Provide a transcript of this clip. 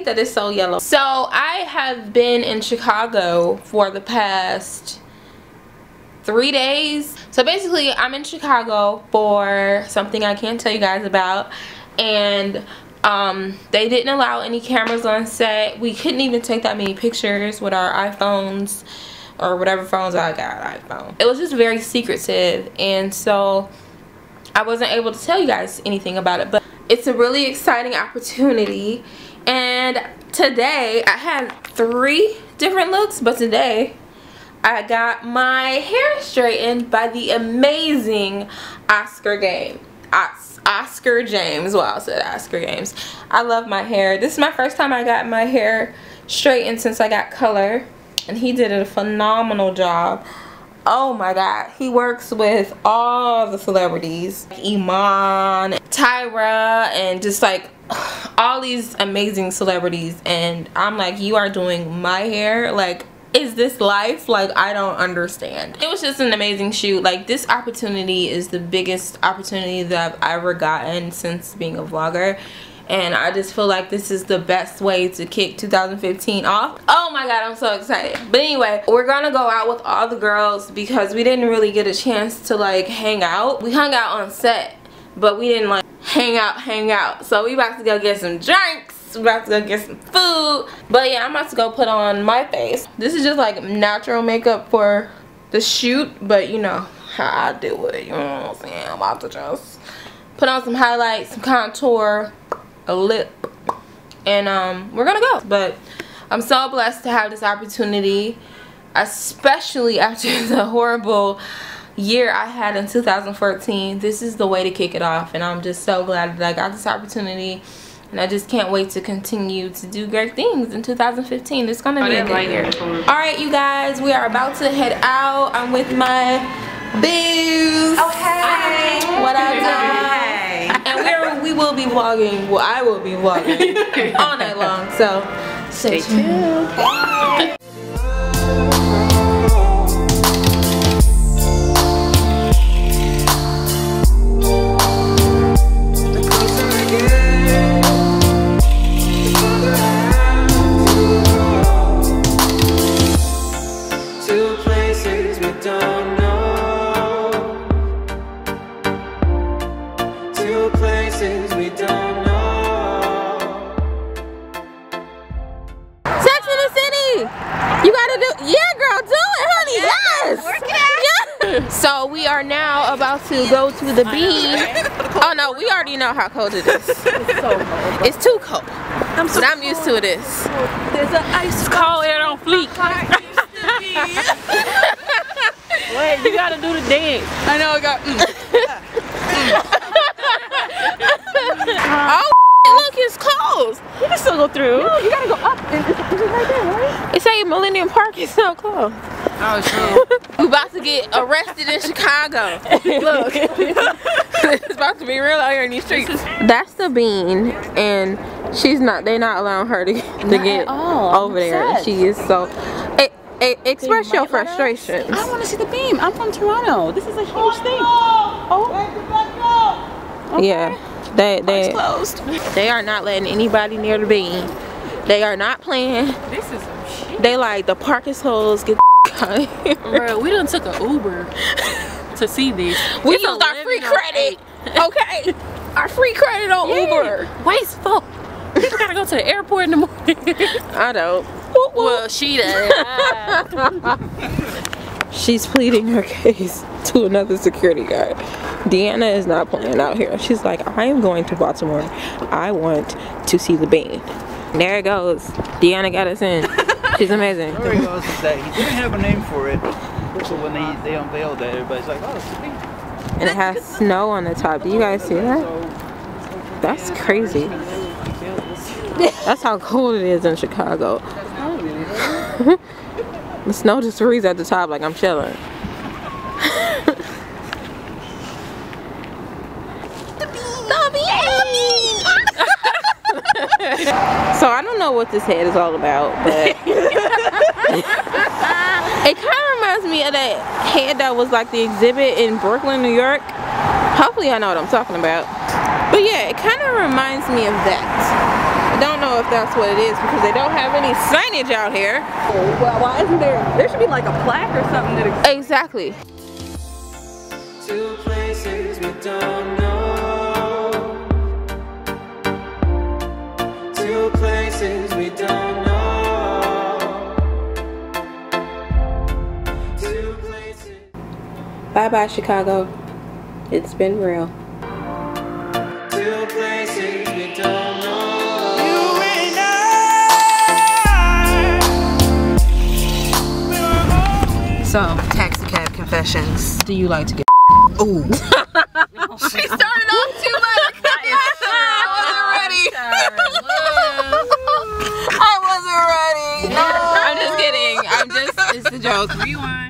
hate that it's so yellow. So I have been in Chicago for the past 3 days. So basically I'm in Chicago for something I can't tell you guys about, and they didn't allow any cameras on set. We couldn't even take that many pictures with our iPhones or whatever phones I got. iPhone. It was just very secretive, and so I wasn't able to tell you guys anything about it, but it's a really exciting opportunity. And today I had 3 different looks, but today I got my hair straightened by the amazing Oscar James. Well, I said Oscar James. I love my hair. This is my first time I got my hair straightened since I got color, and he did a phenomenal job. Oh my god, he works with all the celebrities, Iman, Tyra, and just like all these amazing celebrities, and I'm like, you are doing my hair? Like, is this life? Like, I don't understand. It was just an amazing shoot. Like, this opportunity is the biggest opportunity that I've ever gotten since being a vlogger, and I just feel like this is the best way to kick 2015 off. Oh my god, I'm so excited. But anyway, we're gonna go out with all the girls because we didn't really get a chance to like hang out. We hung out on set, but we didn't like hang out. So we about to go get some drinks. We're about to go get some food. But yeah, I'm about to go put on my face. This is just like natural makeup for the shoot, but you know how I do it. You know what I'm saying? I'm about to just put on some highlights, some contour, a lip, and we're gonna go. But I'm so blessed to have this opportunity, especially after the horrible year I had in 2014. This is the way to kick it off, and I'm just so glad that I got this opportunity, and I just can't wait to continue to do great things in 2015. It's gonna be a great year. Alright, you guys, we are about to head out. I'm with my booze. Oh, hey. What up, guys? And we will be vlogging. Well, I will be vlogging all night long. So stay tuned. So we are now about to go to the bean. Oh no, we already know how cold it is. It's so cold. It's too cold. But I'm used to this. There's an ice cold air on fleek. Wait, you gotta do the dance. I know I got. Oh, look, it's closed. You can still go through. No, you gotta go up. Is it right there, right? It's a Millennium Park. It's so close. Oh, true. We about to get arrested in Chicago. Look, it's about to be real out here in these streets. That's the bean, and they're not allowing her to get over there. And she is so. Express your frustration. I want to see the beam. I'm from Toronto. This is a huge thing. Oh. Okay. Yeah, they closed. They are not letting anybody near the bean. They are not playing. This is some shit. They like the park is closed. Get Bro, we done took an Uber to see this. We used our free credit. Okay, our free credit on Uber. Wasteful. People gotta go to the airport in the morning. I don't. Well, she does. She's pleading her case to another security guard. Deanna is not playing out here. She's like, I am going to Baltimore. I want to see the bean. There it goes. Deanna got us in. She's amazing. The story goes that he didn't have a name for it, so when they unveiled that, everybody's like, oh, it's the bean. And it has snow on the top. Do you guys see that? That's crazy. That's how cold it is in Chicago. The snow just freezes at the top like I'm chilling. So I don't know what this head is all about, but it kind of reminds me of that head that was like the exhibit in Brooklyn, New York. Hopefully I know what I'm talking about. But yeah, it kind of reminds me of that. don't know if that's what it is because they don't have any signage out here. Well, why isn't there? There should be like a plaque or something that. Exactly. Two places we don't know. Two places we don't know. Two places. Bye bye, Chicago. It's been real. Two places we don't know. So, taxi cab confessions. Do you like to get? Ooh. She started off too much. I wasn't ready. I wasn't ready. No. I'm just kidding. It's a joke. Rewind.